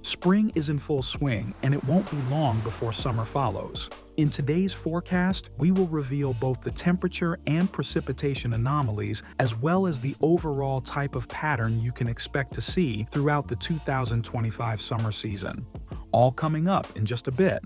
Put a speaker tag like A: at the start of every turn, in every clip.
A: Spring is in full swing, and it won't be long before summer follows. In today's forecast, we will reveal both the temperature and precipitation anomalies, as well as the overall type of pattern you can expect to see throughout the 2025 summer season. All coming up in just a bit.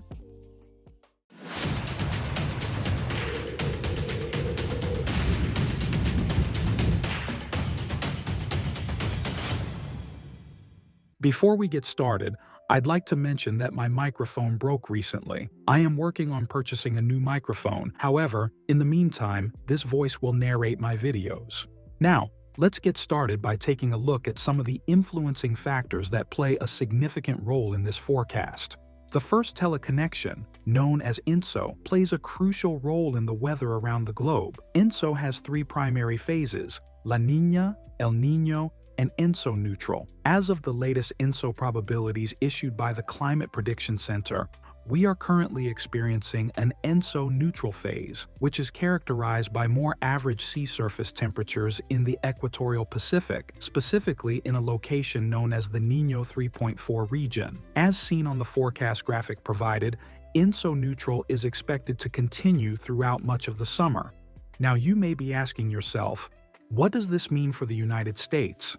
A: Before we get started, I'd like to mention that my microphone broke recently. I am working on purchasing a new microphone. However, in the meantime, this voice will narrate my videos. Now, let's get started by taking a look at some of the influencing factors that play a significant role in this forecast. The first teleconnection, known as ENSO, plays a crucial role in the weather around the globe. ENSO has three primary phases: La Niña, El Niño, and ENSO neutral. As of the latest ENSO probabilities issued by the Climate Prediction Center, we are currently experiencing an ENSO neutral phase, which is characterized by more average sea surface temperatures in the equatorial Pacific, specifically in a location known as the Niño 3.4 region. As seen on the forecast graphic provided, ENSO neutral is expected to continue throughout much of the summer. Now you may be asking yourself, what does this mean for the United States?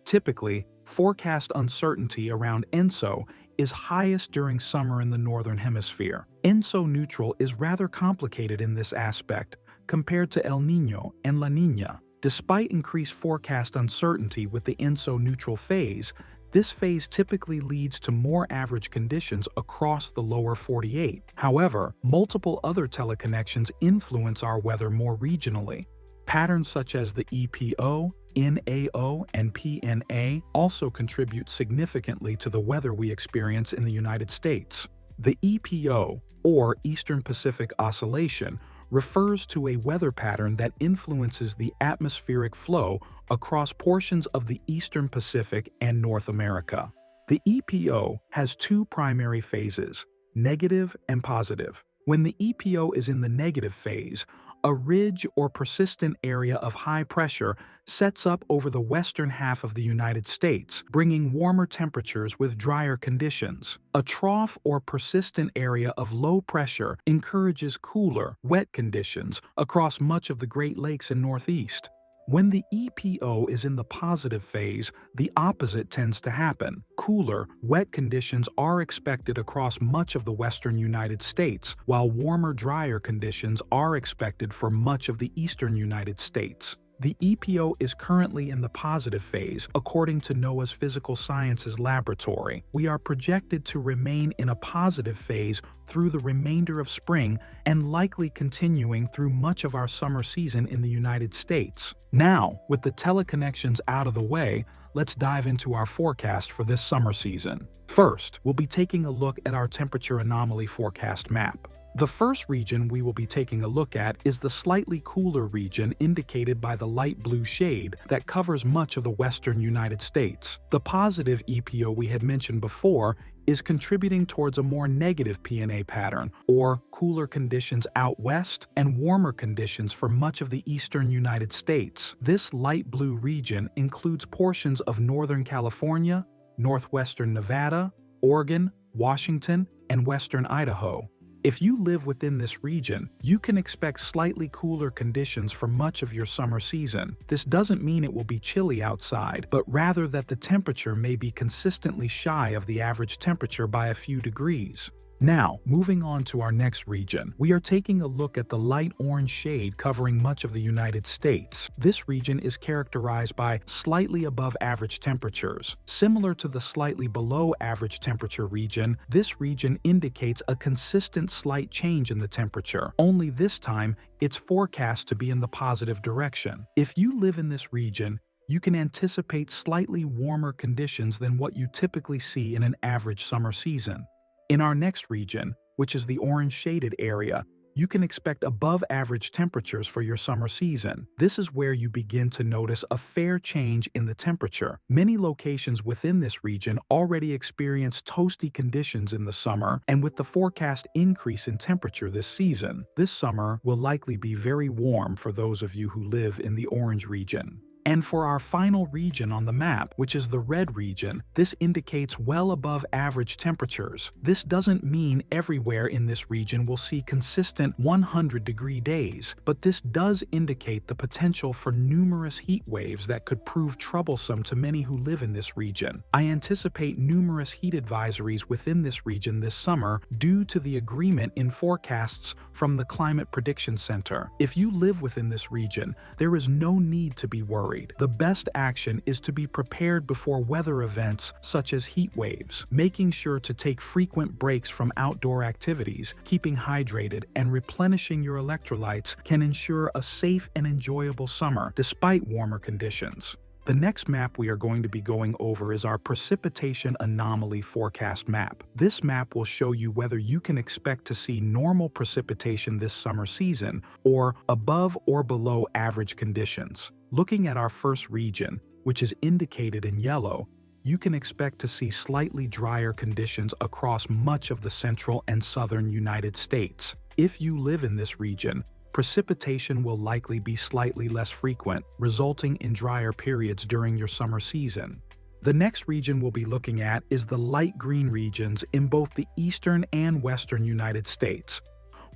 A: Typically, forecast uncertainty around ENSO is highest during summer in the Northern Hemisphere. ENSO neutral is rather complicated in this aspect compared to El Niño and La Niña. Despite increased forecast uncertainty with the ENSO neutral phase, this phase typically leads to more average conditions across the lower 48. However, multiple other teleconnections influence our weather more regionally. Patterns such as the EPO, NAO, and PNA also contribute significantly to the weather we experience in the United States. The EPO, or Eastern Pacific Oscillation, refers to a weather pattern that influences the atmospheric flow across portions of the Eastern Pacific and North America. The EPO has two primary phases, negative and positive. When the EPO is in the negative phase, a ridge or persistent area of high pressure sets up over the western half of the United States, bringing warmer temperatures with drier conditions. A trough or persistent area of low pressure encourages cooler, wet conditions across much of the Great Lakes and Northeast. When the EPO is in the positive phase, the opposite tends to happen. Cooler, wet conditions are expected across much of the western United States, while warmer, drier conditions are expected for much of the eastern United States. The EPO is currently in the positive phase, according to NOAA's Physical Sciences Laboratory. We are projected to remain in a positive phase through the remainder of spring and likely continuing through much of our summer season in the United States. Now, with the teleconnections out of the way, let's dive into our forecast for this summer season. First, we'll be taking a look at our temperature anomaly forecast map. The first region we will be taking a look at is the slightly cooler region indicated by the light blue shade that covers much of the western United States. The positive EPO we had mentioned before is contributing towards a more negative PNA pattern, or cooler conditions out west and warmer conditions for much of the eastern United States. This light blue region includes portions of Northern California, northwestern Nevada, Oregon, Washington, and western Idaho. If you live within this region, you can expect slightly cooler conditions for much of your summer season. This doesn't mean it will be chilly outside, but rather that the temperature may be consistently shy of the average temperature by a few degrees. Now, moving on to our next region, we are taking a look at the light orange shade covering much of the United States. This region is characterized by slightly above average temperatures. Similar to the slightly below average temperature region, this region indicates a consistent slight change in the temperature. Only this time, it's forecast to be in the positive direction. If you live in this region, you can anticipate slightly warmer conditions than what you typically see in an average summer season. In our next region, which is the orange shaded area, you can expect above average temperatures for your summer season. This is where you begin to notice a fair change in the temperature. Many locations within this region already experience toasty conditions in the summer, and with the forecast increase in temperature this season, this summer will likely be very warm for those of you who live in the orange region. And for our final region on the map, which is the red region, this indicates well above average temperatures. This doesn't mean everywhere in this region will see consistent 100-degree days, but this does indicate the potential for numerous heat waves that could prove troublesome to many who live in this region. I anticipate numerous heat advisories within this region this summer due to the agreement in forecasts from the Climate Prediction Center. If you live within this region, there is no need to be worried. The best action is to be prepared before weather events such as heat waves, making sure to take frequent breaks from outdoor activities, keeping hydrated, and replenishing your electrolytes can ensure a safe and enjoyable summer despite warmer conditions. The next map we are going to be going over is our Precipitation Anomaly Forecast map. This map will show you whether you can expect to see normal precipitation this summer season or above or below average conditions. Looking at our first region, which is indicated in yellow, you can expect to see slightly drier conditions across much of the central and southern United States. If you live in this region, precipitation will likely be slightly less frequent, resulting in drier periods during your summer season. The next region we'll be looking at is the light green regions in both the eastern and western United States.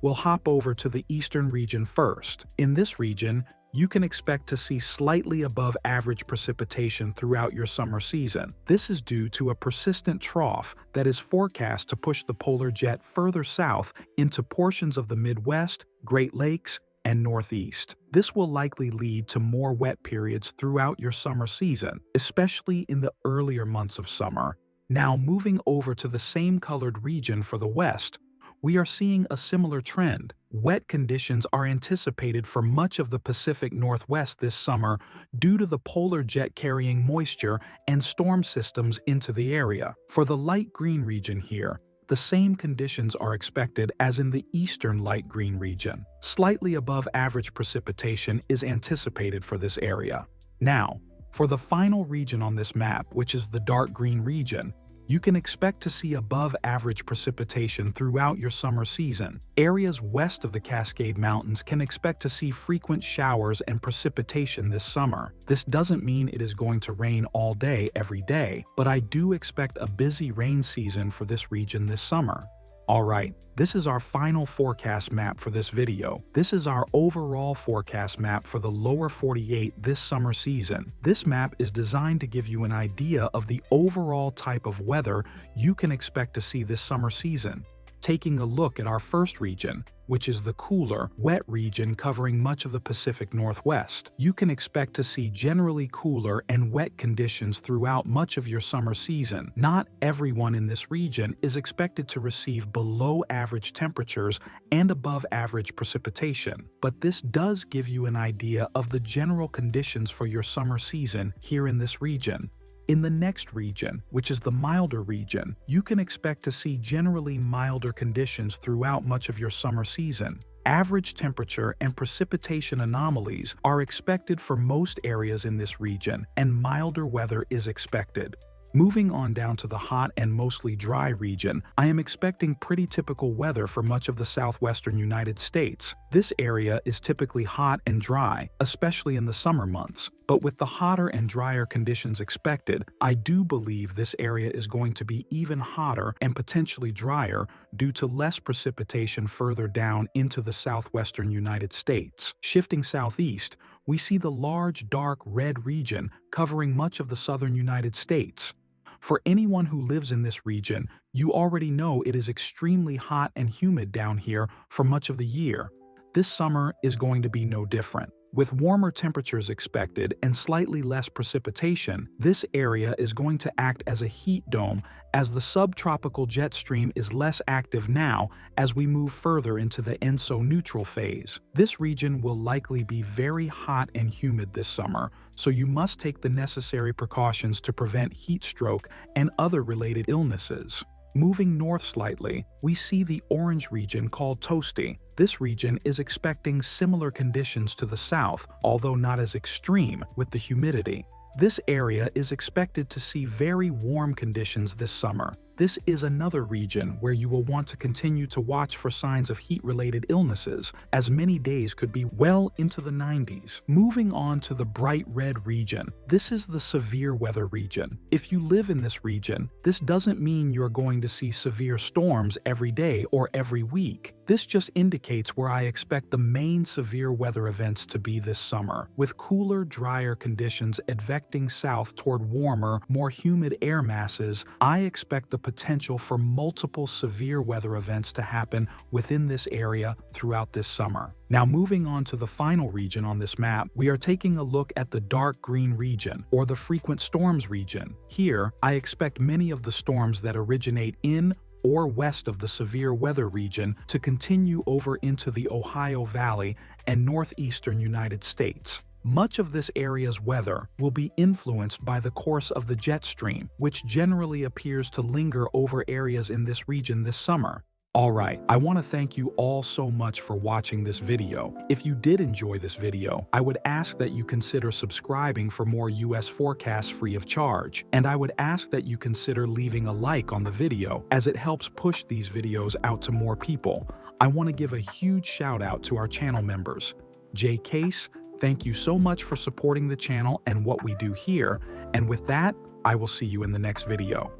A: We'll hop over to the eastern region first. In this region, you can expect to see slightly above average precipitation throughout your summer season. This is due to a persistent trough that is forecast to push the polar jet further south into portions of the Midwest, Great Lakes, and Northeast. This will likely lead to more wet periods throughout your summer season, especially in the earlier months of summer. Now, moving over to the same colored region for the West, we are seeing a similar trend. Wet conditions are anticipated for much of the Pacific Northwest this summer due to the polar jet carrying moisture and storm systems into the area. For the light green region here, the same conditions are expected as in the eastern light green region. Slightly above average precipitation is anticipated for this area. Now, for the final region on this map, which is the dark green region, you can expect to see above average precipitation throughout your summer season. Areas west of the Cascade Mountains can expect to see frequent showers and precipitation this summer. This doesn't mean it is going to rain all day every day, but I do expect a busy rain season for this region this summer. Alright, this is our final forecast map for this video. This is our overall forecast map for the lower 48 this summer season. This map is designed to give you an idea of the overall type of weather you can expect to see this summer season. Taking a look at our first region, which is the cooler, wet region covering much of the Pacific Northwest, you can expect to see generally cooler and wet conditions throughout much of your summer season. Not everyone in this region is expected to receive below average temperatures and above average precipitation, but this does give you an idea of the general conditions for your summer season here in this region. In the next region, which is the milder region, you can expect to see generally milder conditions throughout much of your summer season. Average temperature and precipitation anomalies are expected for most areas in this region, and milder weather is expected. Moving on down to the hot and mostly dry region, I am expecting pretty typical weather for much of the southwestern United States. This area is typically hot and dry, especially in the summer months. But with the hotter and drier conditions expected, I do believe this area is going to be even hotter and potentially drier due to less precipitation further down into the southwestern United States. Shifting southeast, we see the large dark red region covering much of the southern United States. For anyone who lives in this region, you already know it is extremely hot and humid down here for much of the year. This summer is going to be no different. With warmer temperatures expected and slightly less precipitation, this area is going to act as a heat dome as the subtropical jet stream is less active now as we move further into the ENSO-neutral phase. This region will likely be very hot and humid this summer, so you must take the necessary precautions to prevent heat stroke and other related illnesses. Moving north slightly, we see the orange region called Toasty. This region is expecting similar conditions to the south, although not as extreme with the humidity. This area is expected to see very warm conditions this summer. This is another region where you will want to continue to watch for signs of heat-related illnesses, as many days could be well into the 90s. Moving on to the bright red region, this is the severe weather region. If you live in this region, this doesn't mean you're going to see severe storms every day or every week. This just indicates where I expect the main severe weather events to be this summer, with cooler, drier conditions advecting south toward warmer, more humid air masses. I expect the potential for multiple severe weather events to happen within this area throughout this summer. Now, moving on to the final region on this map, we are taking a look at the dark green region, or the frequent storms region. Here, I expect many of the storms that originate in or west of the severe weather region to continue over into the Ohio Valley and northeastern United States. Much of this area's weather will be influenced by the course of the jet stream, which generally appears to linger over areas in this region this summer. Alright, I want to thank you all so much for watching this video. If you did enjoy this video, I would ask that you consider subscribing for more US forecasts free of charge. And I would ask that you consider leaving a like on the video, as it helps push these videos out to more people. I want to give a huge shout out to our channel members. J Case, thank you so much for supporting the channel and what we do here. And with that, I will see you in the next video.